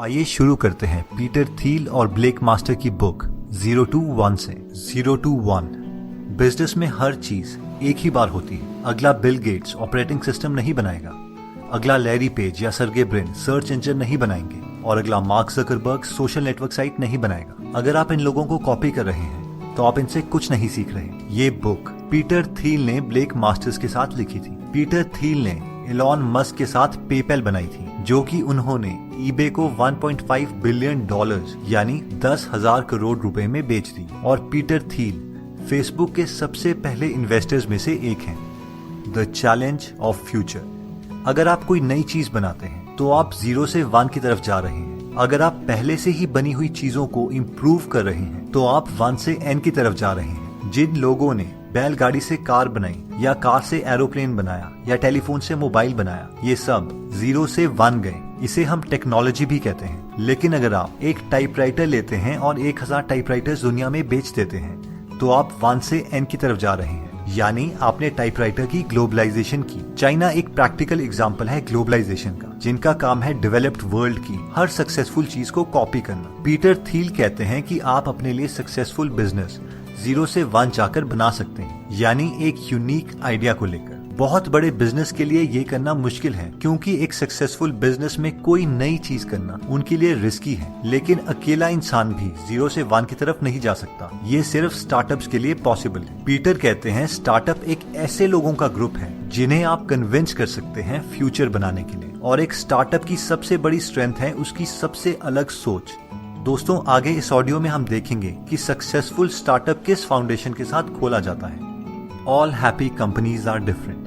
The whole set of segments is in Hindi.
आइए शुरू करते हैं पीटर थील और ब्लेक मास्टर की बुक 0 to 1 से। 0 to 1। बिजनेस में हर चीज एक ही बार होती है। अगला बिल गेट्स ऑपरेटिंग सिस्टम नहीं बनाएगा, अगला लैरी पेज या सर्गे ब्रिन सर्च इंजन नहीं बनाएंगे, और अगला mark Zuckerberg social network site नहीं बनाएगा। अगर आप इन लोगों को कॉपी कर रहे हैं तो आप इनसे कुछ नहीं सीख रहे। ये बुक पीटर थील ने ब्लेक मास्टर्स के साथ लिखी थी। पीटर थील ने एलॉन मस्क के साथ पेपैल बनाई थी, जो कि उन्होंने ईबे को 1.5 बिलियन डॉलर्स यानी 10,000 करोड़ रुपए में बेच दी। और पीटर थील फेसबुक के सबसे पहले इन्वेस्टर्स में से एक हैं। The challenge of future. अगर आप कोई नई चीज बनाते हैं तो आप 0 से 1 की तरफ जा रहे हैं। अगर आप पहले से ही बनी हुई चीजों को इम्प्रूव कर रहे हैं तो आप 1 से n की तरफ जा रहे हैं। जिन लोगों ने बैलगाड़ी से कार बनाई, या कार से एरोप्लेन बनाया, या टेलीफोन से मोबाइल बनाया, ये सब 0 से 1 गए। इसे हम टेक्नोलॉजी भी कहते हैं। लेकिन अगर आप एक टाइपराइटर लेते हैं और 1000 टाइपराइटर्स दुनिया में बेच देते हैं तो आप 1 से n की तरफ जा रहे हैं। यानी आपने टाइपराइटर की ग्लोबलाइजेशन की। चाइना एक प्रैक्टिकल एग्जांपल है ग्लोबलाइजेशन का, जिनका काम है डेवलप्ड वर्ल्ड की हर सक्सेसफुल चीज को कॉपी करना। पीटर थील कहते हैं कि आप अपने लिए सक्सेसफुल बिजनेस 0 से 1 जाकर बना सकते हैं, यानी एक यूनिक आइडिया को लेकर। बहुत बड़े बिजनेस के लिए ये करना मुश्किल है, क्योंकि एक सक्सेसफुल बिजनेस में कोई नई चीज करना उनके लिए रिस्की है। लेकिन अकेला इंसान भी 0 से 1 की तरफ नहीं जा सकता। ये सिर्फ स्टार्टअप्स के लिए पॉसिबल है। पीटर कहते हैं स्टार्टअप एक ऐसे लोगों का ग्रुप है जिन्हें आप कन्विंस कर सकते हैं फ्यूचर बनाने के लिए। और एक स्टार्टअप की सबसे बड़ी स्ट्रेंथ है उसकी सबसे अलग सोच। दोस्तों, आगे इस ऑडियो में हम देखेंगे कि सक्सेसफुल स्टार्टअप किस फाउंडेशन के साथ खोला जाता है। All happy companies are different.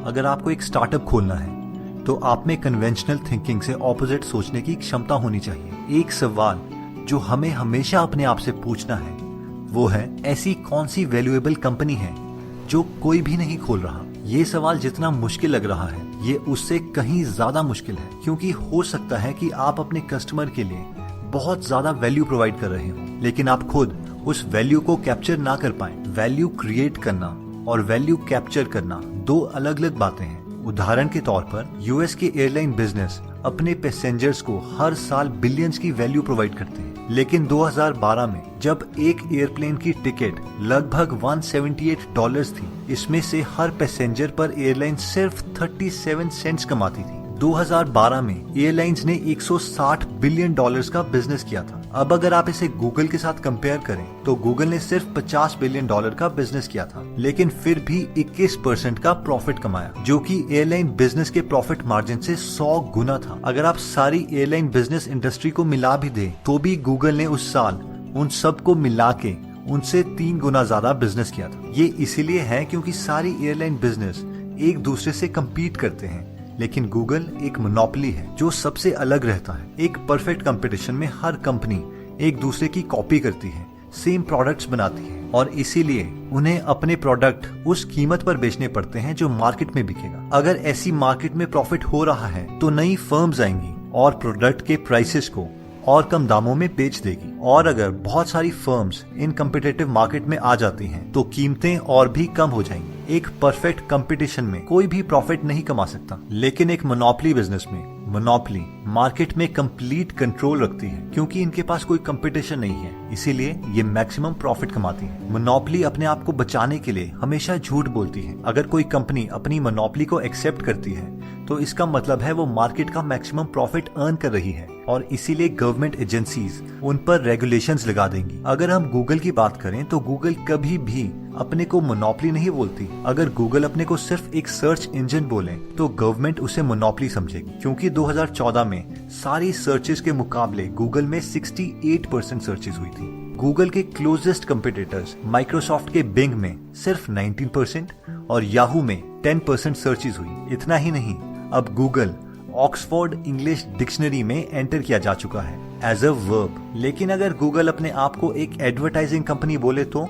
अगर आपको एक स्टार्टअप खोलना है तो आप में कन्वेंशनल थिंकिंग से ऑपोजिट सोचने की क्षमता होनी चाहिए। एक सवाल जो हमें हमेशा अपने आप से पूछना है वो है, ऐसी कौन सी वैल्यूएबल कंपनी है जो कोई भी नहीं खोल रहा। ये सवाल जितना मुश्किल लग रहा है, ये उससे कहीं ज्यादा मुश्किल है, क्योंकि हो सकता है कि आप अपने कस्टमर के लिए बहुत ज्यादा वैल्यू प्रोवाइड कर रहे हो, लेकिन आप खुद उस वैल्यू को कैप्चर ना कर पाए। वैल्यू क्रिएट करना और वैल्यू कैप्चर करना दो अलग अलग बातें हैं। उदाहरण के तौर पर यूएस के एयरलाइन बिजनेस अपने पैसेंजर्स को हर साल बिलियंस की वैल्यू प्रोवाइड करते हैं, लेकिन 2012 में जब एक एयरप्लेन की टिकट लगभग $178 थी, इसमें से हर पैसेंजर पर एयरलाइन सिर्फ 37 सेंट्स कमाती थी। 2012 में एयरलाइंस ने $160 बिलियन का बिजनेस किया था। अब अगर आप इसे गूगल के साथ कंपेयर करें तो गूगल ने सिर्फ $50 बिलियन का बिजनेस किया था, लेकिन फिर भी 21% का प्रॉफिट कमाया, जो कि एयरलाइन बिजनेस के प्रॉफिट मार्जिन से 100 गुना था। अगर आप सारी एयरलाइन बिजनेस इंडस्ट्री को मिला भी दें तो भी गूगल ने उस साल उन सबको मिला के उनसे 3 गुना ज्यादा बिजनेस किया था। ये इसीलिए है क्योंकि सारी एयरलाइन बिजनेस एक दूसरे से कम्पीट करते हैं, लेकिन गूगल एक मोनोपोली है जो सबसे अलग रहता है। एक परफेक्ट कंपटीशन में हर कंपनी एक दूसरे की कॉपी करती है, सेम प्रोडक्ट्स बनाती है, और इसीलिए उन्हें अपने प्रोडक्ट उस कीमत पर बेचने पड़ते हैं जो मार्केट में बिकेगा। अगर ऐसी मार्केट में प्रॉफिट हो रहा है तो नई फर्म्स आएंगी और प्रोडक्ट के प्राइसेस को और कम दामों में बेच देगी। और अगर बहुत सारी फर्म्स इन कम्पिटिटिव मार्केट में आ जाती हैं तो कीमतें और भी कम हो जाएंगी। एक परफेक्ट कंपटीशन में कोई भी प्रॉफिट नहीं कमा सकता, लेकिन एक मोनोपोली बिजनेस में मोनोपोली मार्केट में कंप्लीट कंट्रोल रखती है, क्योंकि इनके पास कोई कंपटीशन नहीं है, इसीलिए ये मैक्सिमम प्रॉफिट कमाती है। मोनोपोली अपने आप को बचाने के लिए हमेशा झूठ बोलती है। अगर कोई कंपनी अपनी मोनोपोली को एक्सेप्ट करती है तो इसका मतलब है वो मार्केट का मैक्सिमम प्रॉफिट अर्न कर रही है, और इसीलिए गवर्नमेंट एजेंसीज उन पर रेगुलेशंस लगा देंगी। अगर हम गूगल की बात करें तो गूगल कभी भी अपने को मोनोपोली नहीं बोलती। अगर गूगल अपने को सिर्फ एक सर्च इंजन बोले तो गवर्नमेंट उसे मोनोपोली समझेगी, क्योंकि 2014 में सारी सर्चेस के मुकाबले गूगल में 68% सर्चेस हुई थी। गूगल के क्लोजेस्ट कंपटीटर्स माइक्रोसॉफ्ट के बिंग में सिर्फ 19% और याहू में 10% सर्चेस हुई। इतना ही नहीं, अब गूगल ऑक्सफोर्ड इंग्लिश डिक्शनरी में एंटर किया जा चुका है एज अ वर्ब। लेकिन अगर गूगल अपने आप को एक एडवर्टाइजिंग कंपनी बोले तो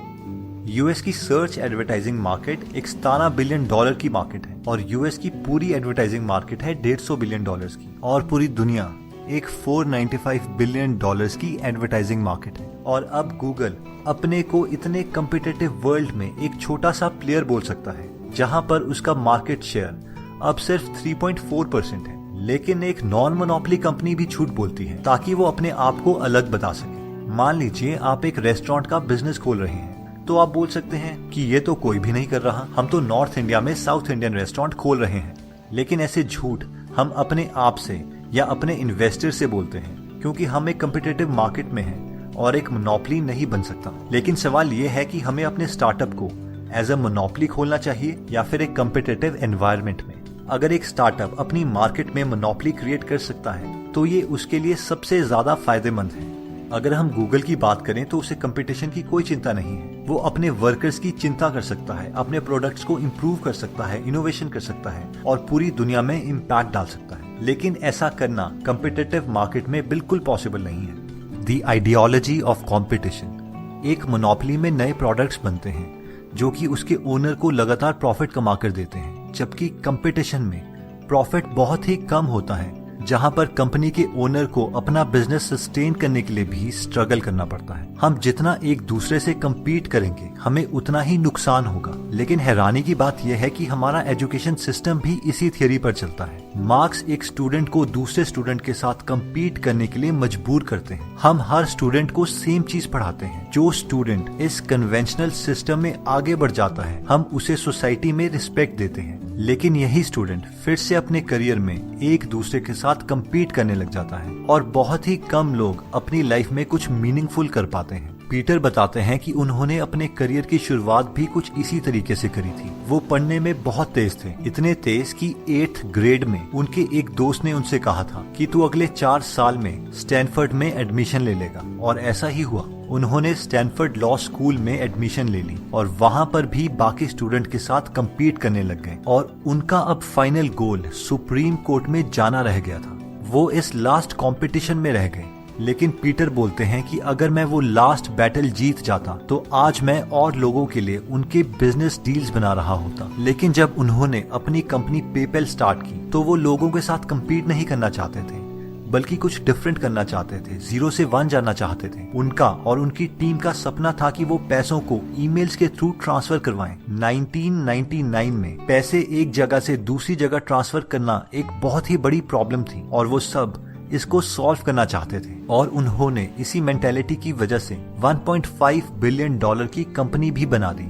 यूएस की सर्च एडवर्टाइजिंग मार्केट एक $17 बिलियन की मार्केट है, और यूएस की पूरी एडवर्टाइजिंग मार्केट है $150 बिलियन की, और पूरी दुनिया एक $495 बिलियन की एडवर्टाइजिंग मार्केट है। और अब गूगल अपने को इतने कम्पिटिटिव वर्ल्ड में एक छोटा सा प्लेयर बोल सकता है, जहां पर उसका मार्केट शेयर अब सिर्फ 3.4% है। लेकिन एक नॉन मोनोपोली कंपनी भी झूठ बोलती है ताकि वो अपने आप को अलग बता सके। मान लीजिए आप एक रेस्टोरेंट का बिजनेस खोल रहे हैं, तो आप बोल सकते हैं कि ये तो कोई भी नहीं कर रहा, हम तो नॉर्थ इंडिया में साउथ इंडियन रेस्टोरेंट खोल रहे हैं। लेकिन ऐसे झूठ हम अपने आप से या अपने इन्वेस्टर से बोलते हैं, क्योंकि हम एक कम्पिटिटिव मार्केट में हैं और एक मोनोपोली नहीं बन सकता। लेकिन सवाल ये है कि हमें अपने स्टार्टअप को एज अ मोनोपोली खोलना चाहिए या फिर एक कम्पिटिटिव एनवायरनमेंट में। अगर एक स्टार्टअप अपनी मार्केट में मोनोपोली क्रिएट कर सकता है तो ये उसके लिए सबसे ज्यादा फायदेमंद है। अगर हम गूगल की बात करें तो उसे कंपटीशन की कोई चिंता नहीं है। वो अपने वर्कर्स की चिंता कर सकता है, अपने प्रोडक्ट्स को इम्प्रूव कर सकता है, इनोवेशन कर सकता है और पूरी दुनिया में इम्पैक्ट डाल सकता है। लेकिन ऐसा करना कम्पिटिटिव मार्केट में बिल्कुल पॉसिबल नहीं है। The ideology of competition. एक मोनोपोली में नए प्रोडक्ट्स बनते हैं जो कि उसके ओनर को लगातार प्रॉफिट कमा कर देते हैं, जबकि कंपटीशन में प्रॉफिट बहुत ही कम होता है, जहां पर कंपनी के ओनर को अपना बिजनेस सस्टेन करने के लिए भी स्ट्रगल करना पड़ता है। हम जितना एक दूसरे से कम्पीट करेंगे हमें उतना ही नुकसान होगा। लेकिन हैरानी की बात यह है कि हमारा एजुकेशन सिस्टम भी इसी थियरी पर चलता है। मार्क्स एक स्टूडेंट को दूसरे स्टूडेंट के साथ कम्पीट करने के लिए मजबूर करते हैं। हम हर स्टूडेंट को सेम चीज पढ़ाते हैं। जो स्टूडेंट इस कन्वेंशनल सिस्टम में आगे बढ़ जाता है हम उसे सोसाइटी में रिस्पेक्ट देते हैं। लेकिन यही स्टूडेंट फिर से अपने करियर में एक दूसरे के साथ कम्पीट करने लग जाता है और बहुत ही कम लोग अपनी लाइफ में कुछ मीनिंगफुल कर पाते हैं। पीटर बताते हैं कि उन्होंने अपने करियर की शुरुआत भी कुछ इसी तरीके से करी थी। वो पढ़ने में बहुत तेज थे, इतने तेज कि 8th ग्रेड में उनके एक दोस्त ने उनसे कहा था कि तू अगले 4 साल में स्टैनफोर्ड में एडमिशन ले लेगा, और ऐसा ही हुआ। उन्होंने स्टैनफोर्ड लॉ स्कूल में एडमिशन ले ली और वहाँ पर भी बाकी स्टूडेंट के साथ कम्पीट करने लग गए और उनका अब फाइनल गोल सुप्रीम कोर्ट में जाना रह गया था। वो इस लास्ट कंपटीशन में रह गए। लेकिन पीटर बोलते हैं कि अगर मैं वो लास्ट बैटल जीत जाता तो आज मैं और लोगों के लिए उनके बिजनेस डील्स बना रहा होता। लेकिन जब उन्होंने अपनी कंपनी पेपैल स्टार्ट की तो वो लोगों के साथ कम्पीट नहीं करना चाहते थे, बल्कि कुछ डिफरेंट करना चाहते थे, 0 से 1 जाना चाहते थे। उनका और उनकी टीम का सपना था कि वो पैसों को ईमेल्स के थ्रू ट्रांसफर करवाएं। 1999 में पैसे एक जगह से दूसरी जगह ट्रांसफर करना एक बहुत ही बड़ी प्रॉब्लम थी और वो सब इसको सॉल्व करना चाहते थे। और उन्होंने इसी मेंटेलिटी की वजह से $1.5 बिलियन की कंपनी भी बना दी।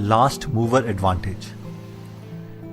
Last mover advantage.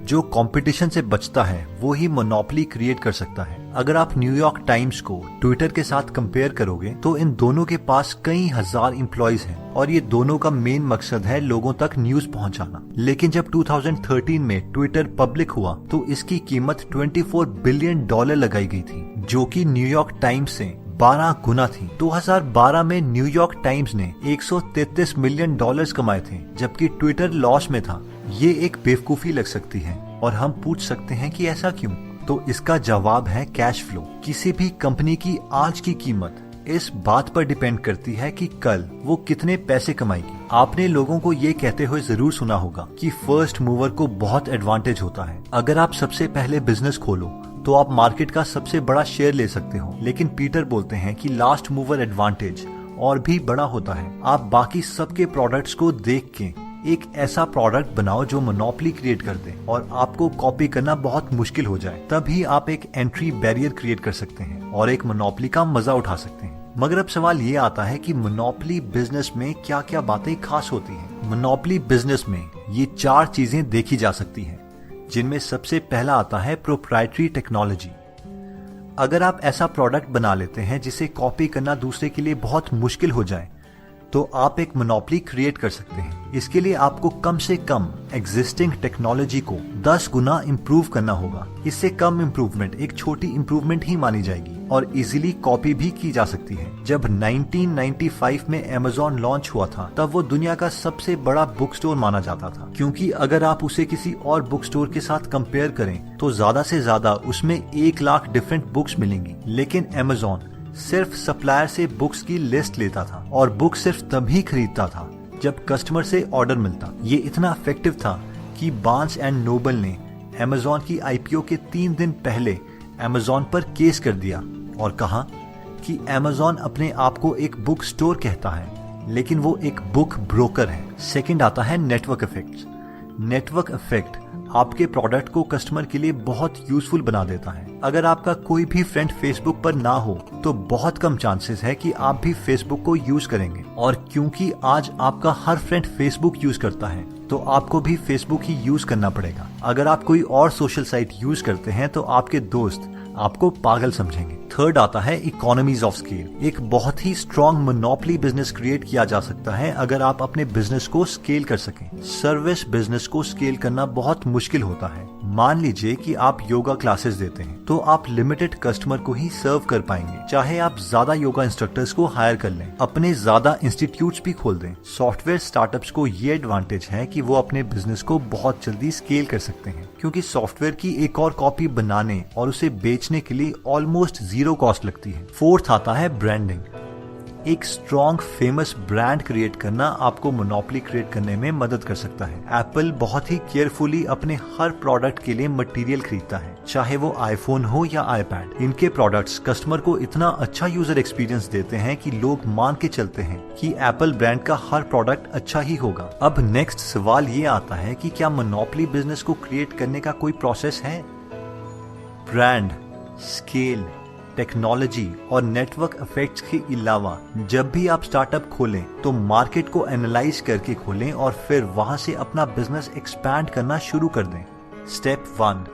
जो कंपटीशन से बचता है वो ही मोनोपोली क्रिएट कर सकता है। अगर आप न्यूयॉर्क टाइम्स को ट्विटर के साथ कंपेयर करोगे तो इन दोनों के पास कई हजार एम्प्लॉइज हैं और ये दोनों का मेन मकसद है लोगों तक न्यूज पहुंचाना। लेकिन जब 2013 में ट्विटर पब्लिक हुआ तो इसकी कीमत $24 बिलियन लगाई गई थी, जो कि न्यूयॉर्क टाइम्स से 12 गुना थी। 2012 में न्यूयॉर्क टाइम्स ने $133 मिलियन कमाए थे, जबकि ट्विटर लॉस में था। ये एक बेवकूफी लग सकती है और हम पूछ सकते हैं कि ऐसा क्यों? तो इसका जवाब है कैश फ्लो। किसी भी कंपनी की आज की कीमत इस बात पर डिपेंड करती है कि कल वो कितने पैसे कमाएगी। आपने लोगों को ये कहते हुए जरूर सुना होगा कि फर्स्ट मूवर को बहुत एडवांटेज होता है। अगर आप सबसे पहले बिजनेस खोलो तो आप मार्केट का सबसे बड़ा शेयर ले सकते हो। लेकिन पीटर बोलते हैं कि लास्ट मूवर एडवांटेज और भी बड़ा होता है। आप बाकी सबके प्रोडक्ट्स को देख के एक ऐसा प्रोडक्ट बनाओ जो मोनोपोली क्रिएट कर दे और आपको कॉपी करना बहुत मुश्किल हो जाए। तभी आप एक एंट्री बैरियर क्रिएट कर सकते हैं और एक मोनोपोली का मजा उठा सकते हैं। मगर अब सवाल ये आता है कि मोनोपोली बिजनेस में क्या क्या बातें खास होती हैं। मोनोपोली बिजनेस में ये 4 चीजें देखी जा सकती हैं, जिनमें सबसे पहला आता है प्रोप्राइटरी टेक्नोलॉजी। अगर आप ऐसा प्रोडक्ट बना लेते हैं जिसे कॉपी करना दूसरे के लिए बहुत मुश्किल हो जाए तो आप एक मोनोपोली क्रिएट कर सकते हैं। इसके लिए आपको कम से कम एग्जिस्टिंग टेक्नोलॉजी को 10 गुना इम्प्रूव करना होगा। इससे कम इम्प्रूवमेंट एक छोटी इम्प्रूवमेंट ही मानी जाएगी और इजीली कॉपी भी की जा सकती है। जब 1995 में Amazon लॉन्च हुआ था तब वो दुनिया का सबसे बड़ा बुक स्टोर माना जाता था, क्योंकि अगर आप उसे किसी और बुक स्टोर के साथ कंपेयर करें तो ज्यादा से ज्यादा उसमें 1 लाख डिफरेंट बुक्स मिलेंगी। लेकिन Amazon सिर्फ सप्लायर से बुक्स की लिस्ट लेता था और बुक सिर्फ तभी खरीदता था जब कस्टमर से ऑर्डर मिलता। ये इतना इफेक्टिव था कि बार्न्स एंड नोबल ने Amazon की IPO के 3 दिन पहले Amazon पर केस कर दिया और कहा कि Amazon अपने आप को एक बुक स्टोर कहता है, लेकिन वो एक बुक ब्रोकर है। सेकंड आता है नेटवर्क इफेक्ट। नेटवर्क इफेक्ट आपके प्रोडक्ट को कस्टमर के लिए बहुत यूजफुल बना देता है। अगर आपका कोई भी फ्रेंड फेसबुक पर ना हो तो बहुत कम चांसेस है कि आप भी फेसबुक को यूज करेंगे, और क्योंकि आज आपका हर फ्रेंड फेसबुक यूज करता है तो आपको भी फेसबुक ही यूज करना पड़ेगा। अगर आप कोई और सोशल साइट यूज करते हैं तो आपके दोस्त आपको पागल समझेंगे। थर्ड आता है इकोनॉमीज ऑफ स्केल। एक बहुत ही स्ट्रॉन्ग मोनोपोली बिजनेस क्रिएट किया जा सकता है अगर आप अपने बिजनेस को स्केल कर सकें। सर्विस बिजनेस को स्केल करना बहुत मुश्किल होता है। मान लीजिए कि आप योगा क्लासेस देते हैं तो आप लिमिटेड कस्टमर को ही सर्व कर पाएंगे, चाहे आप ज्यादा योगा इंस्ट्रक्टर्स को हायर कर लें, अपने ज्यादा इंस्टीट्यूट्स भी खोल दें। सॉफ्टवेयर स्टार्टअप्स को ये एडवांटेज है कि वो अपने बिजनेस को बहुत जल्दी स्केल कर सकते हैं, क्योंकि सॉफ्टवेयर की एक और कॉपी बनाने और उसे बेचने के लिए ऑलमोस्ट जीरो कॉस्ट लगती है। फोर्थ आता है ब्रांडिंग। एक स्ट्रॉन्ग फेमस ब्रांड क्रिएट करना आपको मोनोपोली क्रिएट करने में मदद कर सकता है। एप्पल बहुत ही केयरफुली अपने हर प्रोडक्ट के लिए मटेरियल खरीदता है, चाहे वो आईफोन हो या आईपैड। इनके प्रोडक्ट्स कस्टमर को इतना अच्छा यूजर एक्सपीरियंस देते हैं कि लोग मान के चलते हैं कि एप्पल ब्रांड का हर प्रोडक्ट अच्छा ही होगा। अब नेक्स्ट सवाल ये आता है कि क्या मोनोपोली बिजनेस को क्रिएट करने का कोई प्रोसेस है? ब्रांड, स्केल, टेक्नोलॉजी और नेटवर्क इफेक्ट्स के अलावा जब भी आप स्टार्टअप खोलें तो मार्केट को एनालाइज करके खोलें और फिर वहां से अपना बिजनेस एक्सपैंड करना शुरू कर दें। स्टेप 1,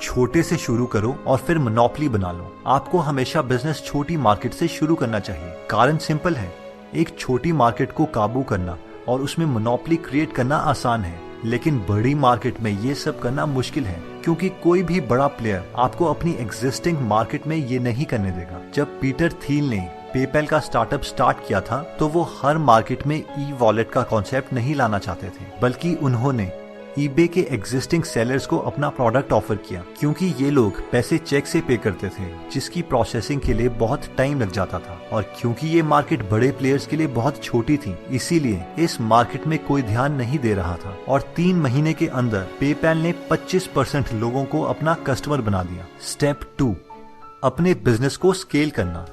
छोटे से शुरू करो और फिर मोनोपोली बना लो। आपको हमेशा बिजनेस छोटी मार्केट से शुरू करना चाहिए। कारण सिंपल है, एक छोटी मार्केट को काबू करना और उसमें मोनोपोली क्रिएट करना आसान है, लेकिन बड़ी मार्केट में ये सब करना मुश्किल है, क्योंकि कोई भी बड़ा प्लेयर आपको अपनी एग्जिस्टिंग मार्केट में ये नहीं करने देगा। जब पीटर थील ने पेपैल का स्टार्टअप स्टार्ट किया था तो वो हर मार्केट में ई वॉलेट का कॉन्सेप्ट नहीं लाना चाहते थे, बल्कि उन्होंने ईबे के एग्जिस्टिंग सेलर्स को अपना प्रोडक्ट ऑफर किया, क्योंकि ये लोग पैसे चेक से पे करते थे जिसकी प्रोसेसिंग के लिए बहुत टाइम लग जाता था, और क्योंकि ये मार्केट बड़े प्लेयर्स के लिए बहुत छोटी थी इसीलिए इस मार्केट में कोई ध्यान नहीं दे रहा था। और 3 महीने के अंदर पेपैल ने 25% लोगों को अपना कस्टमर बना दिया। स्टेप 2, अपने बिजनेस को स्केल करना।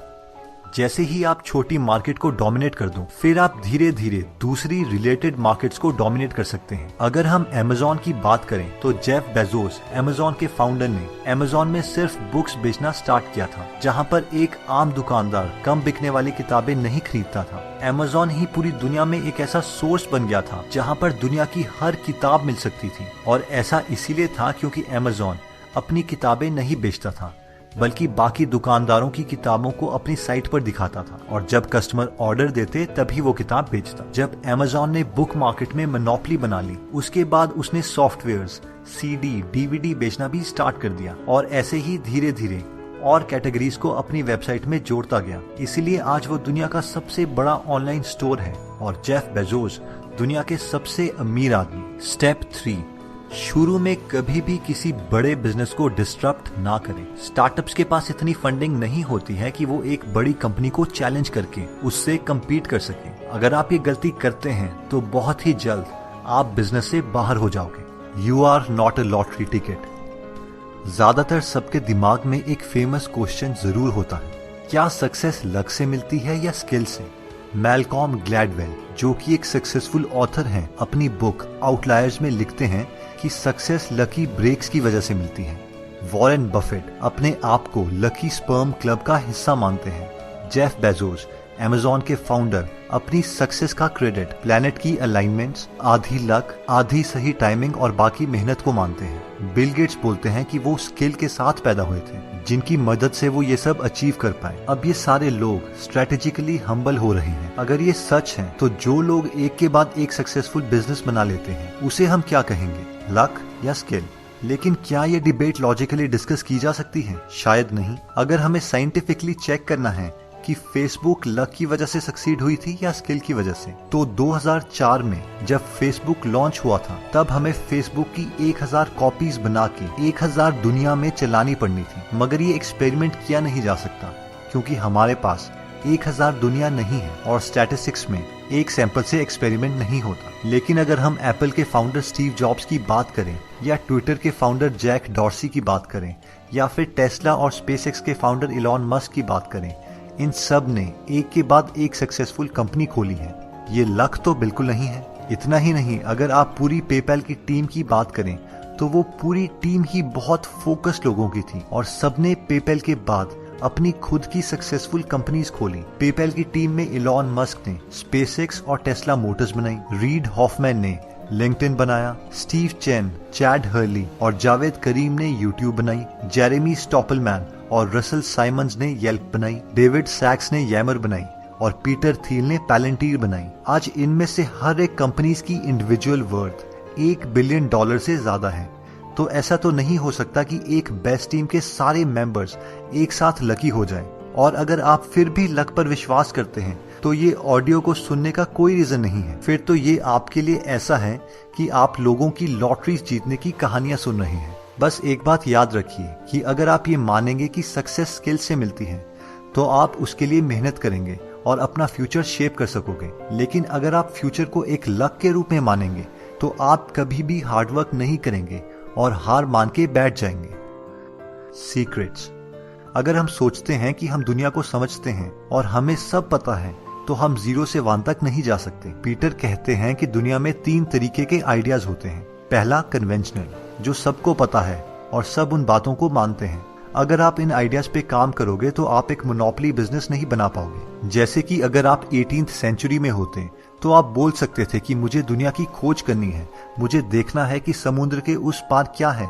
जैसे ही आप छोटी मार्केट को डोमिनेट कर दो, फिर आप धीरे धीरे दूसरी रिलेटेड मार्केट्स को डोमिनेट कर सकते हैं। अगर हम अमेज़न की बात करें तो जेफ बेजोस, अमेज़न के फाउंडर, ने अमेज़न में सिर्फ बुक्स बेचना स्टार्ट किया था, जहां पर एक आम दुकानदार कम बिकने वाली किताबें नहीं खरीदता था। अमेज़न ही पूरी दुनिया में एक ऐसा सोर्स बन गया था जहां पर दुनिया की हर किताब मिल सकती थी, और ऐसा इसीलिए था क्योंकि अमेज़न अपनी किताबें नहीं बेचता था, बल्कि बाकी दुकानदारों की किताबों को अपनी साइट पर दिखाता था, और जब कस्टमर ऑर्डर देते तभी वो किताब बेचता। जब अमेज़न ने बुक मार्केट में मोनोपोली बना ली, उसके बाद उसने सॉफ्टवेयर्स, सीडी, डीवीडी बेचना भी स्टार्ट कर दिया, और ऐसे ही धीरे धीरे और कैटेगरीज को अपनी वेबसाइट में जोड़ता गया। इसीलिए आज वो दुनिया का सबसे बड़ा ऑनलाइन स्टोर है, और जेफ बेजोस दुनिया के सबसे अमीर आदमी। स्टेप 3, शुरू में कभी भी किसी बड़े बिजनेस को डिस्टरप्ट ना करें। स्टार्टअप्स के पास इतनी फंडिंग नहीं होती है कि वो एक बड़ी कंपनी को चैलेंज करके उससे कम्पीट कर सके। अगर आप ये गलती करते हैं तो बहुत ही जल्द आप बिजनेस से बाहर हो जाओगे। You are not a lottery ticket. ज्यादातर सबके दिमाग में एक फेमस क्वेश्चन जरूर होता है, क्या सक्सेस लक से मिलती है या स्किल से? मैलकॉम ग्लैडवेल, जो कि एक सक्सेसफुल ऑथर हैं, अपनी बुक आउटलायर्स में लिखते हैं कि सक्सेस लकी ब्रेक्स की वजह से मिलती है। वॉरेन बफेट अपने आप को लकी स्पर्म क्लब का हिस्सा मानते हैं। जेफ बेजोस, अमेज़न के फाउंडर, अपनी सक्सेस का क्रेडिट प्लैनेट की अलाइनमेंट्स, आधी लक, आधी सही टाइमिंग और बाकी मेहनत को मानते हैं। बिल गेट्स बोलते हैं कि वो स्किल के साथ पैदा हुए थे, जिनकी मदद से वो ये सब अचीव कर पाए। अब ये सारे लोग स्ट्रेटेजिकली हम्बल हो रहे हैं। अगर ये सच है तो जो लोग एक के बाद एक सक्सेसफुल बिजनेस बना लेते हैं उसे हम क्या कहेंगे, लक या स्किल? लेकिन क्या ये डिबेट लॉजिकली डिस्कस की जा सकती है? शायद नहीं। अगर हमें साइंटिफिकली चेक करना है कि फेसबुक लक की वजह से सक्सीड हुई थी या स्किल की वजह से, तो 2004 में जब फेसबुक लॉन्च हुआ था तब हमें फेसबुक की 1000 कॉपीज बना के 1000 दुनिया में चलानी पड़नी थी। मगर ये एक्सपेरिमेंट किया नहीं जा सकता क्योंकि हमारे पास 1000 दुनिया नहीं है और स्टैटिस्टिक्स में एक सैंपल से एक्सपेरिमेंट नहीं होता। लेकिन अगर हम एप्पल के फाउंडर स्टीव जॉब्स की बात करें या ट्विटर के फाउंडर जैक डॉर्सी की बात करें या फिर टेस्ला और स्पेसएक्स के फाउंडर इलॉन मस्क की बात करें, इन सब ने एक के बाद एक सक्सेसफुल कंपनी खोली है। ये लक तो बिल्कुल नहीं है। इतना ही नहीं, अगर आप पूरी पेपैल की टीम की बात करें तो वो पूरी टीम ही बहुत फोकस्ड लोगों की थी और सबने पेपैल के बाद अपनी खुद की सक्सेसफुल कंपनीज खोली। पेपैल की टीम में इलॉन मस्क ने स्पेसएक्स और टेस्ला मोटर्स बनाई, रीड हॉफमैन ने लिंक्डइन बनाया, स्टीव चेन, चैड हर्ली और जावेद करीम ने यूट्यूब बनाई, जेरेमी स्टॉपलमैन और रसल साइमंस ने येल्प बनाई, डेविड सैक्स ने यैमर बनाई और पीटर थील ने पैलेंटीर बनाई। आज इनमें से हर एक कंपनीज की इंडिविजुअल वर्थ $1 बिलियन से ज्यादा है। तो ऐसा तो नहीं हो सकता कि एक बेस्ट टीम के सारे मेंबर्स एक साथ लकी हो जाएं। और अगर आप फिर भी लक पर विश्वास करते हैं तो ये ऑडियो को सुनने का कोई रीजन नहीं है। फिर तो ये आपके लिए ऐसा है कि आप लोगों की लॉटरी जीतने की कहानियां सुन रहे हैं। बस एक बात याद रखिए कि अगर आप ये मानेंगे कि सक्सेस स्किल से मिलती है तो आप उसके लिए मेहनत करेंगे और अपना फ्यूचर शेप कर सकोगे। लेकिन अगर आप फ्यूचर को एक लक के रूप में मानेंगे तो आप कभी भी हार्डवर्क नहीं करेंगे और हार मान के बैठ जाएंगे। सीक्रेट्स। अगर हम सोचते हैं कि हम दुनिया को समझते हैं और हमें सब पता है तो हम 0 से 1 तक नहीं जा सकते। पीटर कहते हैं कि दुनिया में 3 तरीके के आइडियाज होते हैं। पहला कन्वेंशनल, जो सबको पता है और सब उन बातों को मानते हैं। अगर आप इन आइडियाज पे काम करोगे तो आप एक मोनोपोली बिजनेस नहीं बना पाओगे। जैसे कि अगर आप 18th सेंचुरी में होते तो आप बोल सकते थे कि मुझे दुनिया की खोज करनी है, मुझे देखना है कि समुद्र के उस पार क्या है,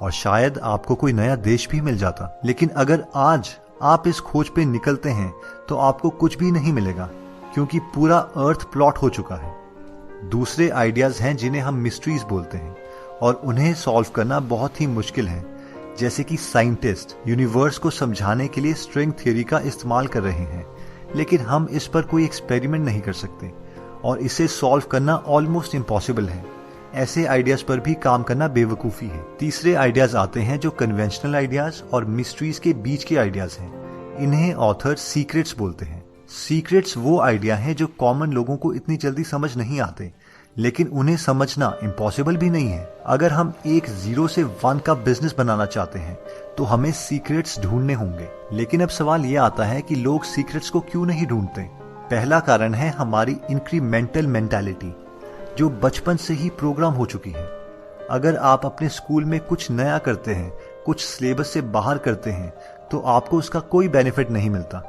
और शायद आपको कोई नया देश भी मिल जाता। लेकिन अगर आज आप इस खोज पे निकलते हैं तो आपको कुछ भी नहीं मिलेगा, क्योंकि पूरा अर्थ प्लॉट हो चुका है। दूसरे आइडियाज हैं जिन्हें हम मिस्ट्रीज बोलते हैं और उन्हें सॉल्व करना बहुत ही मुश्किल है। जैसे कि साइंटिस्ट यूनिवर्स को समझाने के लिए स्ट्रिंग थ्योरी का इस्तेमाल कर रहे हैं, लेकिन हम इस पर कोई एक्सपेरिमेंट नहीं कर सकते और इसे सॉल्व करना ऑलमोस्ट इम्पॉसिबल है। ऐसे आइडियाज पर भी काम करना बेवकूफी है। तीसरे आइडियाज आते हैं जो कन्वेंशनल आइडियाज और मिस्ट्रीज के बीच के आइडियाज हैं। इन्हें ऑथर सीक्रेट्स बोलते हैं। सीक्रेट्स वो आइडिया हैं जो कॉमन लोगों को इतनी जल्दी समझ नहीं आते, लेकिन उन्हें समझना इम्पॉसिबल भी नहीं है। अगर हम एक 0 से 1 का बिजनेस बनाना चाहते हैं तो हमें सीक्रेट्स ढूंढने होंगे। लेकिन अब सवाल यह आता है कि लोग सीक्रेट्स को क्यों नहीं ढूंढते। पहला कारण है हमारी इंक्रीमेंटल मेंटालिटी, जो बचपन से ही प्रोग्राम हो चुकी है। अगर आप अपने स्कूल में कुछ नया करते हैं, कुछ सिलेबस से बाहर करते हैं, तो आपको उसका कोई बेनिफिट नहीं मिलता।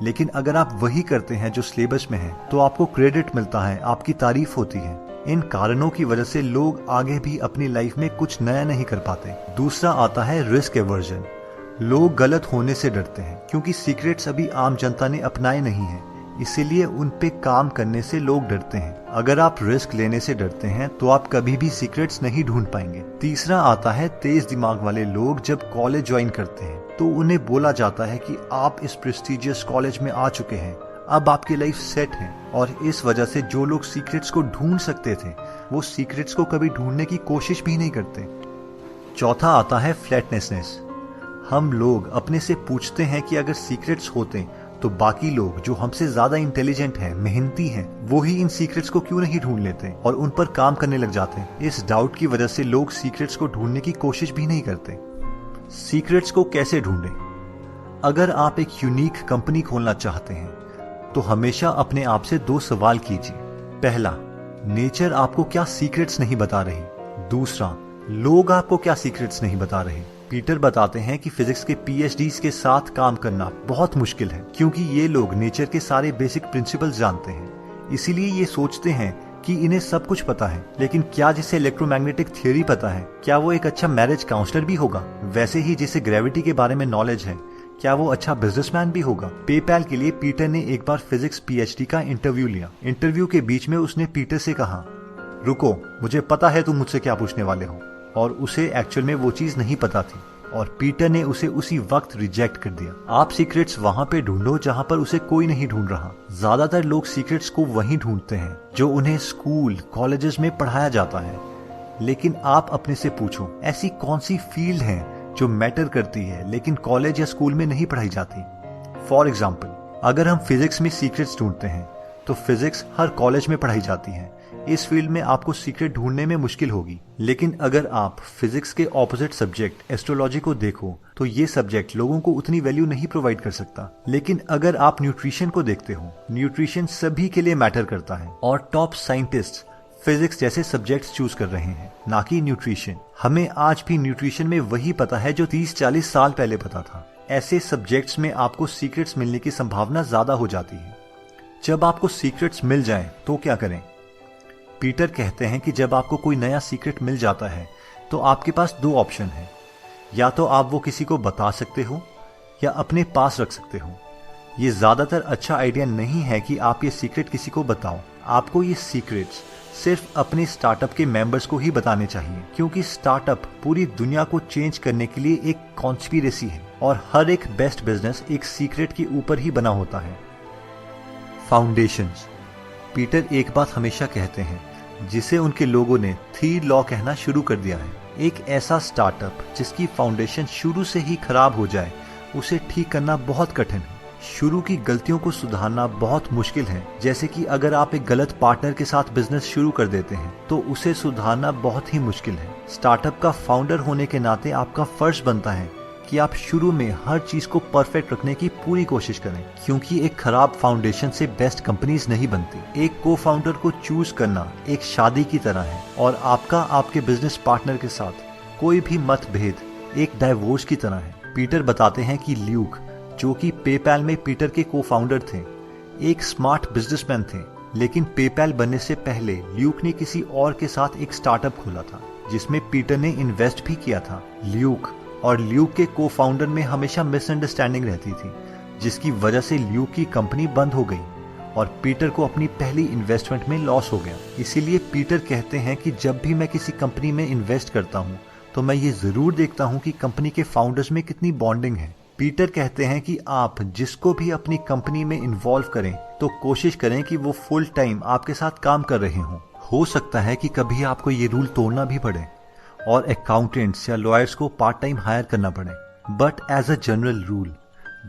लेकिन अगर आप वही करते हैं जो सिलेबस में है तो आपको क्रेडिट मिलता है, आपकी तारीफ होती है। इन कारणों की वजह से लोग आगे भी अपनी लाइफ में कुछ नया नहीं कर पाते। दूसरा आता है रिस्क एवर्जन। लोग गलत होने से डरते हैं क्योंकि सीक्रेट्स अभी आम जनता ने अपनाए नहीं है, इसीलिए उन पे काम करने से लोग डरते हैं। अगर आप रिस्क लेने से डरते हैं तो आप कभी भी सीक्रेट्स नहीं ढूंढ पाएंगे। तीसरा आता है तेज दिमाग वाले लोग जब कॉलेज ज्वाइन करते हैं तो उन्हें बोला जाता है कि आप इस प्रेस्टिजियस कॉलेज में आ चुके हैं, अब आपकी लाइफ सेट है। और इस वजह से जो लोग सीक्रेट्स को ढूंढ सकते थे वो सीक्रेट्स को कभी ढूंढने की कोशिश भी नहीं करते। चौथा आता है फ्लैटनेसनेस। हम लोग अपने से पूछते हैं कि अगर सीक्रेट्स होते तो बाकी लोग जो हमसे ज्यादा इंटेलिजेंट हैं, मेहनती हैं, वो ही इन सीक्रेट्स को क्यों नहीं ढूंढ लेते और उन पर काम करने लग जाते। इस डाउट की वजह से लोग सीक्रेट्स को ढूंढने की कोशिश भी नहीं करते। सीक्रेट्स को कैसे ढूंढें? अगर आप एक यूनिक कंपनी खोलना चाहते हैं तो हमेशा अपने आप से 2 सवाल कीजिए। पहला, नेचर आपको क्या सीक्रेट्स नहीं बता रही। दूसरा, लोग आपको क्या सीक्रेट्स नहीं बता रहे। पीटर बताते हैं कि फिजिक्स के PhDs के साथ काम करना बहुत मुश्किल है क्योंकि ये लोग नेचर के सारे बेसिक प्रिंसिपल्स जानते हैं, इसीलिए ये सोचते हैं कि इन्हें सब कुछ पता है। लेकिन क्या जिसे इलेक्ट्रोमैग्नेटिक थ्योरी पता है, क्या वो एक अच्छा मैरिज काउंसलर भी होगा? वैसे ही जिसे ग्रेविटी के बारे में नॉलेज है, क्या वो अच्छा बिजनेसमैन भी होगा? पेपैल के लिए पीटर ने एक बार फिजिक्स PhD का इंटरव्यू लिया। इंटरव्यू के बीच में उसने पीटर से कहा, रुको, मुझे पता है तुम मुझसे क्या पूछने वाले हो। और उसे एक्चुअल में वो चीज नहीं पता थी और पीटर ने उसे उसी वक्त रिजेक्ट कर दिया। आप सीक्रेट्स वहां पे ढूंढो जहां पर उसे कोई नहीं ढूंढ रहा। ज्यादातर लोग सीक्रेट्स को वहीं ढूंढते हैं जो उन्हें स्कूल कॉलेजेस में पढ़ाया जाता है। लेकिन आप अपने से पूछो, ऐसी कौन सी फील्ड है जो मैटर करती है लेकिन कॉलेज या स्कूल में नहीं पढ़ाई जाती? फॉर एग्जाम्पल, अगर हम फिजिक्स में सीक्रेट्स ढूंढते हैं तो फिजिक्स हर कॉलेज में पढ़ाई जाती है। इस फील्ड में आपको सीक्रेट ढूंढने में मुश्किल होगी। लेकिन अगर आप फिजिक्स के ऑपोजिट सब्जेक्ट एस्ट्रोलॉजी को देखो तो ये सब्जेक्ट लोगों को उतनी वैल्यू नहीं प्रोवाइड कर सकता। लेकिन अगर आप न्यूट्रिशन को देखते हो, न्यूट्रिशन सभी के लिए मैटर करता है और टॉप साइंटिस्ट फिजिक्स जैसे सब्जेक्ट्स चूज कर रहे हैं, ना कि न्यूट्रिशन। हमें आज भी न्यूट्रिशन में वही पता है जो 30-40 साल पहले पता था। ऐसे सब्जेक्ट्स में आपको सीक्रेट्स मिलने की संभावना ज्यादा हो जाती है। जब आपको सीक्रेट्स मिल जाएं तो क्या करें? पीटर कहते हैं कि जब आपको कोई नया सीक्रेट मिल जाता है तो आपके पास 2 ऑप्शन है। या तो आप वो किसी को बता सकते हो या अपने पास रख सकते हो। ये ज्यादातर अच्छा आइडिया नहीं है कि आप ये सीक्रेट किसी को बताओ। आपको ये सीक्रेट्स सिर्फ अपने स्टार्टअप के मेंबर्स को ही बताने चाहिए, क्योंकि स्टार्टअप पूरी दुनिया को चेंज करने के लिए एक कॉन्स्पिरेसी है और हर एक बेस्ट बिजनेस एक सीक्रेट के ऊपर ही बना होता है। फाउंडेशंस। पीटर एक बात हमेशा कहते हैं जिसे उनके लोगों ने 3 लॉ कहना शुरू कर दिया है। एक ऐसा स्टार्टअप जिसकी फाउंडेशन शुरू से ही खराब हो जाए उसे ठीक करना बहुत कठिन है। शुरू की गलतियों को सुधारना बहुत मुश्किल है। जैसे कि अगर आप एक गलत पार्टनर के साथ बिजनेस शुरू कर देते हैं तो उसे सुधारना बहुत ही मुश्किल है। स्टार्टअप का फाउंडर होने के नाते आपका फर्ज बनता है कि आप शुरू में हर चीज को परफेक्ट रखने की पूरी कोशिश करें, क्योंकि एक खराब फाउंडेशन से बेस्ट कंपनीज नहीं बनती। एक को फाउंडर को चूज करना एक शादी की तरह है और आपका आपके बिजनेस पार्टनर के साथ कोई भी मतभेद एक डाइवोर्स की तरह है। पीटर बताते हैं कि ल्यूक, जो कि पेपैल में पीटर के को फाउंडर थे, एक स्मार्ट बिजनेसमैन थे, लेकिन पेपैल बनने से पहले ल्यूक ने किसी और के साथ एक स्टार्टअप खोला था जिसमें पीटर ने इन्वेस्ट भी किया था। ल्यूक और ल्यूक के को फाउंडर में हमेशा मिसअंडरस्टैंडिंग रहती थी, जिसकी वजह से ल्यूक की कंपनी बंद हो गई और पीटर को अपनी पहली इन्वेस्टमेंट में लॉस हो गया। इसीलिए पीटर कहते हैं कि जब भी मैं किसी कंपनी में इन्वेस्ट करता हूं तो मैं ये जरूर देखता हूं कि कंपनी के फाउंडर्स में कितनी बॉन्डिंग है। पीटर कहते हैं कि आप जिसको भी अपनी कंपनी में इन्वॉल्व करें तो कोशिश करें कि वो फुल टाइम आपके साथ काम कर रहे हों। हो सकता है कि कभी आपको ये रूल तोड़ना भी पड़े और अकाउंटेंट्स या लॉयर्स को पार्ट टाइम हायर करना पड़े, but as a general rule,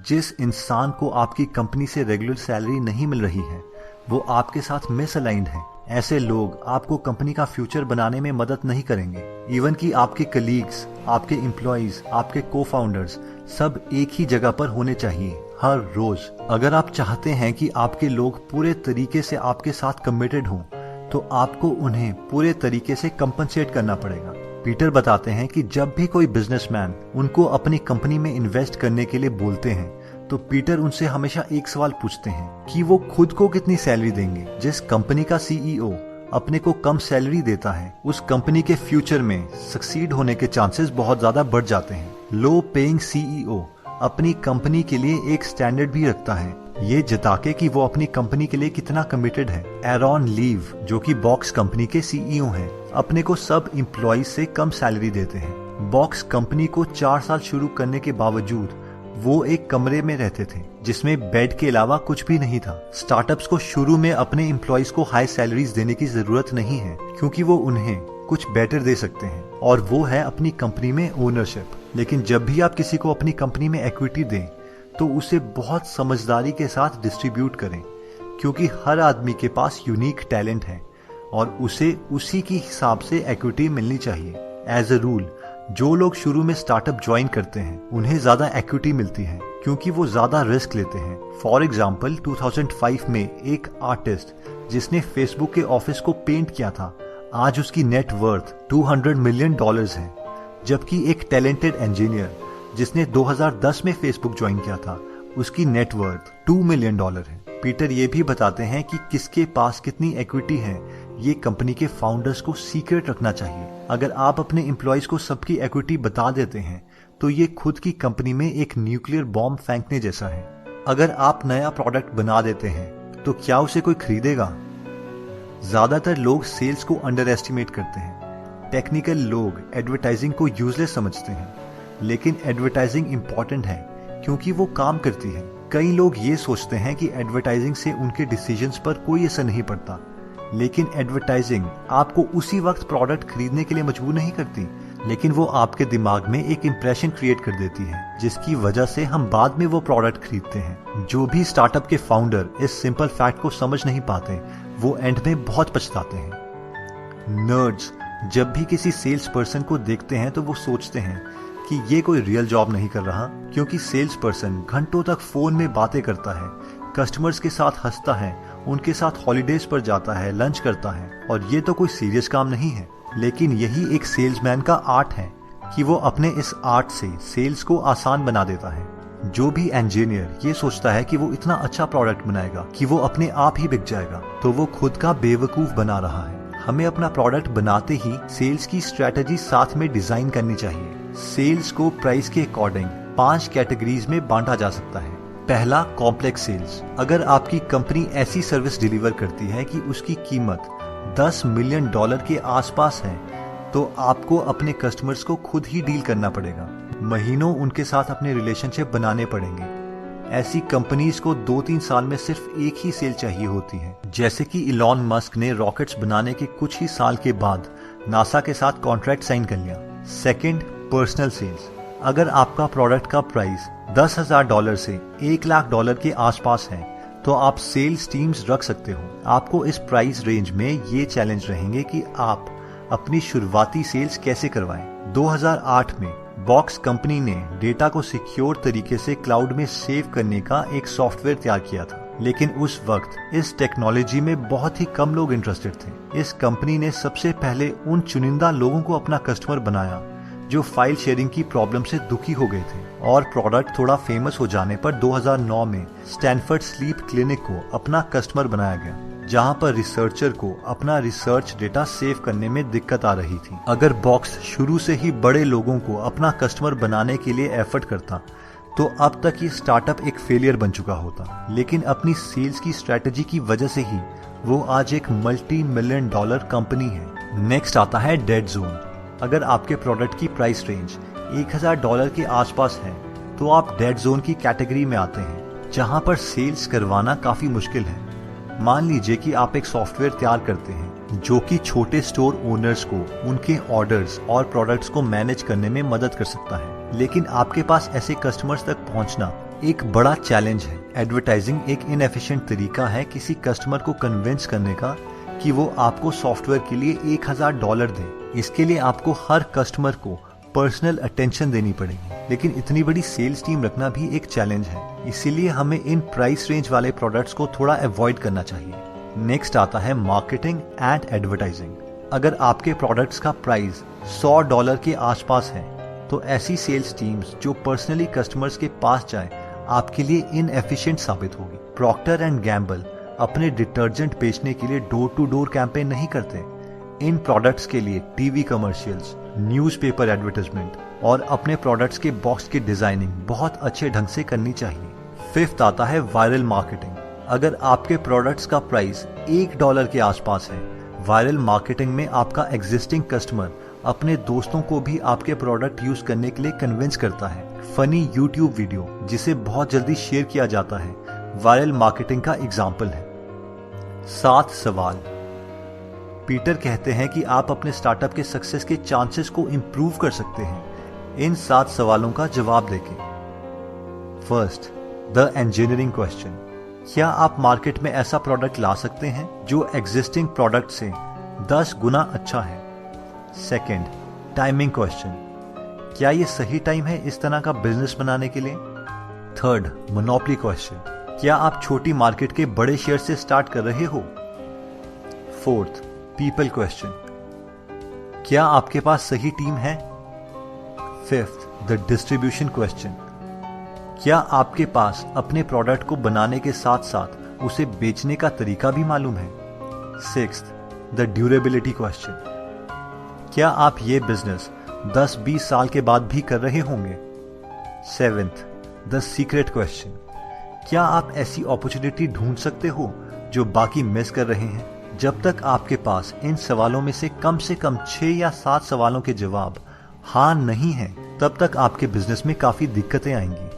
जिस इंसान को आपकी कंपनी से रेगुलर सैलरी नहीं मिल रही है वो आपके साथ मिसअलाइंड है। ऐसे लोग आपको कंपनी का फ्यूचर बनाने में मदद नहीं करेंगे। इवन कि आपके कलीग्स, आपके एम्प्लॉइज, आपके को फाउंडर्स सब एक ही जगह पर होने चाहिए हर रोज। अगर आप चाहते हैं कि आपके लोग पूरे तरीके से आपके साथ कमिटेड हों तो आपको उन्हें पूरे तरीके से कंपनसेट करना पड़ेगा। पीटर बताते हैं कि जब भी कोई बिजनेसमैन उनको अपनी कंपनी में इन्वेस्ट करने के लिए बोलते हैं तो पीटर उनसे हमेशा एक सवाल पूछते हैं कि वो खुद को कितनी सैलरी देंगे। जिस कंपनी का सीईओ अपने को कम सैलरी देता है उस कंपनी के फ्यूचर में सक्सीड होने के चांसेस बहुत ज्यादा बढ़ जाते हैं। लो पेइंग सीईओ अपनी कंपनी के लिए एक स्टैंडर्ड भी रखता है, ये जता के कि वो अपनी कंपनी के लिए कितना कमिटेड है। एरॉन लीव, जो कि बॉक्स कंपनी के सीईओ हैं, अपने को सब एम्प्लॉइज से कम सैलरी देते हैं। बॉक्स कंपनी को 4 साल शुरू करने के बावजूद वो एक कमरे में रहते थे जिसमें बेड के अलावा कुछ भी नहीं था। स्टार्टअप्स को शुरू में अपने एम्प्लॉइज को हाई सैलरीज देने की जरूरत नहीं है, क्योंकि वो उन्हें कुछ बेटर दे सकते हैं और वो है अपनी कंपनी में ओनरशिप। लेकिन जब भी आप किसी को अपनी कंपनी में इक्विटी दें तो उसे बहुत समझदारी के साथ डिस्ट्रीब्यूट करें, क्योंकि हर आदमी के पास यूनिक टैलेंट है और उसे उसी के हिसाब से इक्विटी मिलनी चाहिए। एज अ रूल, जो लोग शुरू में स्टार्टअप ज्वाइन करते हैं उन्हें ज्यादा इक्विटी मिलती है क्योंकि वो ज्यादा रिस्क लेते हैं। फॉर एग्जाम्पल 2005 में एक आर्टिस्ट जिसने फेसबुक के ऑफिस को पेंट किया था, आज उसकी नेट वर्थ $200 मिलियन है, जबकि एक टैलेंटेड इंजीनियर जिसने 2010 में फेसबुक ज्वाइन किया था उसकी नेट वर्थ $2 मिलियन है। पीटर ये भी बताते हैं कि किसके पास कितनी इक्विटी है ये कंपनी के फाउंडर्स को सीक्रेट रखना चाहिए। अगर आप अपने एम्प्लॉइज को सबकी इक्विटी बता देते हैं तो ये खुद की कंपनी में एक न्यूक्लियर बॉम्ब फेंकने जैसा है। अगर आप नया प्रोडक्ट बना देते हैं तो क्या उसे कोई खरीदेगा? ज्यादातर लोग सेल्स को अंडर एस्टिमेट करते हैं। टेक्निकल लोग एडवर्टाइजिंग को यूजलेस समझते हैं, लेकिन एडवर्टाइजिंग इंपॉर्टेंट है क्योंकि वो काम करती है। कई लोग ये सोचते हैं कि एडवर्टाइजिंग से उनके डिसीजंस पर कोई असर नहीं पड़ता, लेकिन एडवर्टाइजिंग आपको उसी वक्त प्रोडक्ट खरीदने के लिए मजबूर नहीं करती, लेकिन वो आपके दिमाग में एक इंप्रेशन क्रिएट कर देती है जिसकी वजह से हम बाद में वो प्रोडक्ट खरीदते हैं। जो भी स्टार्टअप के फाउंडर इस सिंपल फैक्ट को समझ नहीं पाते वो एंड में बहुत पछताते हैं। नर्ड्स जब भी किसी सेल्स पर्सन को देखते हैं तो वो सोचते हैं कि ये कोई रियल जॉब नहीं कर रहा, क्योंकि सेल्स पर्सन घंटों तक फोन में बातें करता है, कस्टमर्स के साथ हंसता है, उनके साथ हॉलीडेज पर जाता है, लंच करता है, और ये तो कोई सीरियस काम नहीं है। लेकिन यही एक सेल्समैन का आर्ट है कि वो अपने इस आर्ट से सेल्स को आसान बना देता है। जो भी इंजीनियर ये सोचता है कि वो इतना अच्छा प्रोडक्ट बनाएगा कि वो अपने आप ही बिक जाएगा, तो वो खुद का बेवकूफ बना रहा है। हमें अपना प्रोडक्ट बनाते ही सेल्स की स्ट्रेटेजी साथ में डिजाइन करनी चाहिए। सेल्स को प्राइस के अकॉर्डिंग 5 कैटेगरीज में बांटा जा सकता है। पहला, कॉम्प्लेक्स सेल्स। अगर आपकी कंपनी ऐसी सर्विस डिलीवर करती है कि उसकी कीमत $10 मिलियन के आसपास है, तो आपको अपने कस्टमर्स को खुद ही डील करना पड़ेगा। महीनों उनके साथ अपने रिलेशनशिप बनाने पड़ेंगे। ऐसी कंपनीज को 2-3 साल में सिर्फ एक ही सेल चाहिए होती है। जैसे कि इलॉन मस्क ने रॉकेट्स बनाने के कुछ ही साल के बाद नासा के साथ कॉन्ट्रैक्ट साइन कर लिया। Second, personal sales. अगर आपका प्रोडक्ट का प्राइस $10,000 से $1 लाख के आसपास है, तो आप सेल्स टीम्स रख सकते हो। आपको इस प्राइस रेंज में ये चैलेंज रहेंगे कि आप अपनी शुरुआती सेल्स कैसे करवाएं। 2008 में बॉक्स कंपनी ने डेटा को सिक्योर तरीके से क्लाउड में सेव करने का एक सॉफ्टवेयर तैयार किया था, लेकिन उस वक्त इस टेक्नोलॉजी में बहुत ही कम लोग इंटरेस्टेड थे। इस कंपनी ने सबसे पहले उन चुनिंदा लोगों को अपना कस्टमर बनाया जो फाइल शेयरिंग की प्रॉब्लम से दुखी हो गए थे, और प्रोडक्ट थोड़ा फेमस हो जाने पर 2009 में स्टैनफोर्ड स्लीप क्लिनिक को अपना कस्टमर बनाया गया, जहां पर रिसर्चर को अपना रिसर्च डेटा सेव करने में दिक्कत आ रही थी। अगर बॉक्स शुरू से ही बड़े लोगों को अपना कस्टमर बनाने के लिए एफर्ट करता, तो अब तक ये स्टार्टअप एक फेलियर बन चुका होता। लेकिन अपनी सेल्स की स्ट्रेटेजी की वजह से ही वो आज एक $multi-million कंपनी है। नेक्स्ट आता है डेड जोन। अगर आपके प्रोडक्ट की प्राइस रेंज $1,000 के आसपास है, तो आप डेड जोन की कैटेगरी में आते हैं, जहां पर सेल्स करवाना काफी मुश्किल है। मान लीजिए कि आप एक सॉफ्टवेयर तैयार करते हैं जो कि छोटे स्टोर ओनर्स को उनके ऑर्डर्स और प्रोडक्ट्स को मैनेज करने में मदद कर सकता है, लेकिन आपके पास ऐसे कस्टमर्स तक पहुंचना एक बड़ा चैलेंज है। एडवर्टाइजिंग एक इनएफिशिएंट तरीका है किसी कस्टमर को कन्विंस करने का कि वो आपको सॉफ्टवेयर के लिए $1,000 दे। इसके लिए आपको हर कस्टमर को पर्सनल अटेंशन देनी पड़ेगी, लेकिन इतनी बड़ी सेल्स टीम रखना भी एक चैलेंज है। इसीलिए हमें इन प्राइस रेंज वाले प्रोडक्ट्स को थोड़ा अवॉइड करना चाहिए। नेक्स्ट आता है मार्केटिंग एंड एडवर्टाइजिंग। अगर आपके प्रोडक्ट्स का प्राइस $100 के आसपास है, तो ऐसी सेल्स टीम्स जो पर्सनली कस्टमर्स के पास जाए आपके लिए इनएफिशिएंट साबित होगी। प्रॉक्टर एंड गैम्बल अपने डिटर्जेंट बेचने के लिए डोर टू डोर कैंपेन नहीं करते। इन प्रोडक्ट्स के लिए टीवी कमर्शियल्स, न्यूज़पेपर एडवर्टाइजमेंट और अपने प्रोडक्ट्स के बॉक्स की डिजाइनिंग बहुत अच्छे ढंग से करनी चाहिए। फिफ्थ आता है वायरल मार्केटिंग। अगर आपके प्रोडक्ट्स का प्राइस $1 के आसपास है, वायरल मार्केटिंग में आपका एग्जिस्टिंग कस्टमर अपने दोस्तों को भी आपके प्रोडक्ट यूज करने के लिए कन्विंस करता है। फनी यूट्यूब वीडियो जिसे बहुत जल्दी शेयर किया जाता है, वायरल मार्केटिंग का एग्जाम्पल है। 7 सवाल। पीटर कहते हैं कि आप अपने स्टार्टअप के सक्सेस के चांसेस को इंप्रूव कर सकते हैं इन 7 सवालों का जवाब देके। First, the engineering question. क्या आप मार्केट में ऐसा प्रोडक्ट ला सकते हैं जो एग्जिस्टिंग प्रोडक्ट से 10 गुना अच्छा है? Second, timing question. क्या ये सही टाइम है इस तरह का बिजनेस बनाने के लिए? Third, monopoly question. क्या आप छोटी मार्केट के बड़े शेयर से स्टार्ट कर रहे हो? Fourth, people question. क्या आपके पास सही टीम है? Fifth, the distribution question. क्या आपके पास अपने प्रोडक्ट को बनाने के साथ साथ उसे बेचने का तरीका भी मालूम है? Sixth, the durability question. क्या आप ये बिजनेस 10-20 साल के बाद भी कर रहे होंगे? Seventh, the secret question. क्या आप ऐसी अपॉर्चुनिटी ढूंढ सकते हो जो बाकी मिस कर रहे हैं? जब तक आपके पास इन सवालों में से कम 6 या 7 सवालों के जवाब हाँ नहीं है, तब तक आपके बिजनेस में काफी दिक्कतें आएंगी।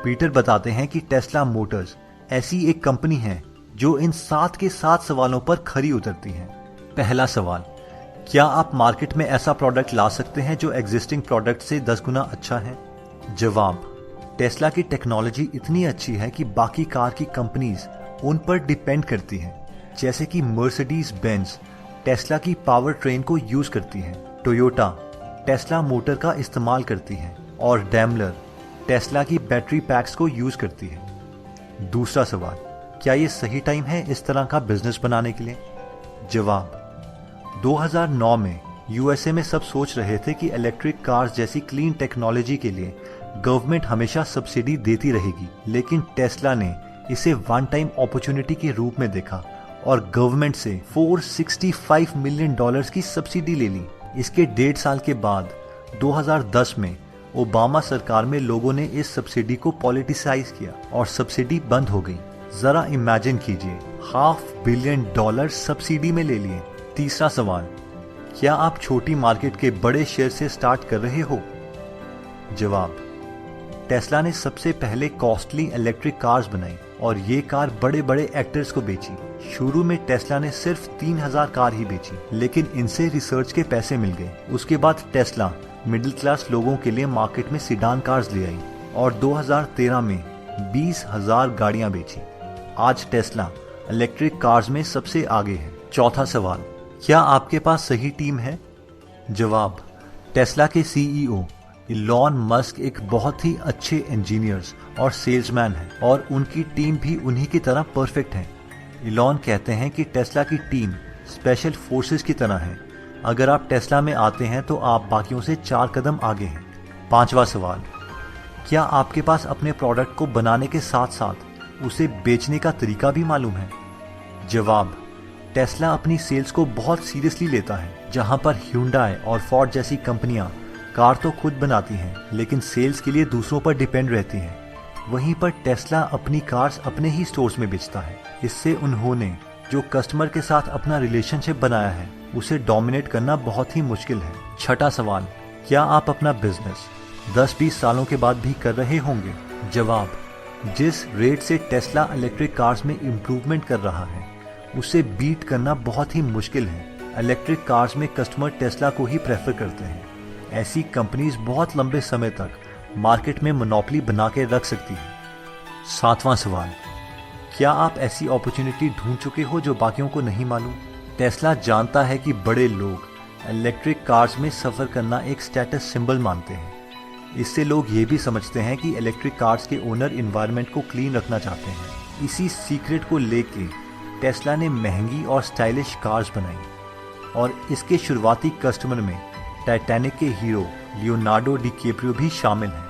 पीटर बताते हैं कि टेस्ला मोटर्स ऐसी एक कंपनी है जो इन 7 के 7 सवालों पर खरी उतरती है। पहला सवाल, क्या आप मार्केट में ऐसा प्रोडक्ट ला सकते हैं जो एग्जिस्टिंग प्रोडक्ट से 10 गुना अच्छा है? जवाब, टेस्ला की टेक्नोलॉजी इतनी अच्छी है कि बाकी कार की कंपनीज उन पर डिपेंड करती हैं। जैसे कि मर्सिडीज बेंज टेस्ला की पावर ट्रेन को यूज करती है, टोयोटा टेस्ला मोटर का इस्तेमाल करती है और डैमलर टेस्ला की बैटरी पैक्स को यूज करती है। दूसरा सवाल, क्या ये सही टाइम है इस तरह का बिजनेस बनाने के लिए? जवाब, 2009 में यूएसए में सब सोच रहे थे कि इलेक्ट्रिक कार्स जैसी क्लीन टेक्नोलॉजी के लिए गवर्नमेंट हमेशा सब्सिडी देती रहेगी, लेकिन टेस्ला ने इसे वन टाइम अपॉर्चुनिटी के रूप में देखा और गवर्नमेंट से $465 मिलियन की सब्सिडी ले ली। इसके 1.5 साल के बाद 2010 में ओबामा सरकार में लोगों ने इस सब्सिडी को पॉलिटिसाइज किया और सब्सिडी बंद हो गई। जरा इमेजिन कीजिए, $500 मिलियन सब्सिडी में ले लिए। तीसरा सवाल, क्या आप छोटी मार्केट के बड़े शेयर से स्टार्ट कर रहे हो? जवाब, टेस्ला ने सबसे पहले कॉस्टली इलेक्ट्रिक कार्स बनाई और ये कार बड़े बड़े एक्टर्स को बेची। शुरू में टेस्ला ने सिर्फ 3000 कार ही बेची, लेकिन इनसे रिसर्च के पैसे मिल गए। उसके बाद टेस्ला मिडिल क्लास लोगों के लिए मार्केट में सिडान कार्स ले आई और 2013 में 20,000 गाड़ियां बेची। आज टेस्ला इलेक्ट्रिक कार्स में सबसे आगे है। चौथा सवाल, क्या आपके पास सही टीम है? जवाब, टेस्ला के सीईओ इलॉन मस्क एक बहुत ही अच्छे इंजीनियर्स और सेल्समैन हैं और उनकी टीम भी उन्हीं की तरह परफेक्ट है। इलॉन कहते हैं कि टेस्ला की टीम स्पेशल फोर्सेस की तरह है। अगर आप टेस्ला में आते हैं तो आप बाकियों से 4 कदम आगे हैं। पांचवा सवाल, क्या आपके पास अपने प्रोडक्ट को बनाने के साथ साथ उसे बेचने का तरीका भी मालूम है? जवाब, टेस्ला अपनी सेल्स को बहुत सीरियसली लेता है। जहां पर ह्यूंडई और फोर्ड जैसी कंपनियां कार तो खुद बनाती हैं, लेकिन सेल्स के लिए दूसरों पर डिपेंड रहती हैं, वहीं पर टेस्ला अपनी कार्स अपने ही स्टोर्स में बेचता है। इससे उन्होंने जो कस्टमर के साथ अपना रिलेशनशिप बनाया है उसे डोमिनेट करना बहुत ही मुश्किल है। छठा सवाल, क्या आप अपना बिजनेस 10-20 सालों के बाद भी कर रहे होंगे? जवाब, जिस रेट से टेस्ला इलेक्ट्रिक कार्स में इम्प्रूवमेंट कर रहा है उसे बीट करना बहुत ही मुश्किल है। इलेक्ट्रिक कार्स में कस्टमर टेस्ला को ही प्रेफर करते हैं। ऐसी कंपनीज बहुत लंबे समय तक मार्केट में मोनोपोली बना के रख सकती है। सातवां सवाल, क्या आप ऐसी अपॉर्चुनिटी ढूंढ चुके हो जो बाकियों को नहीं मालूम? टेस्ला जानता है कि बड़े लोग इलेक्ट्रिक कार्स में सफर करना एक स्टेटस सिंबल मानते हैं। इससे लोग ये भी समझते हैं कि इलेक्ट्रिक कार्स के ओनर एनवायरनमेंट को क्लीन रखना चाहते हैं। इसी सीक्रेट को लेके टेस्ला ने महंगी और स्टाइलिश कार्स बनाई और इसके शुरुआती कस्टमर में टाइटैनिक के हीरो लियोनार्डो डिकैप्रियो भी शामिल हैं।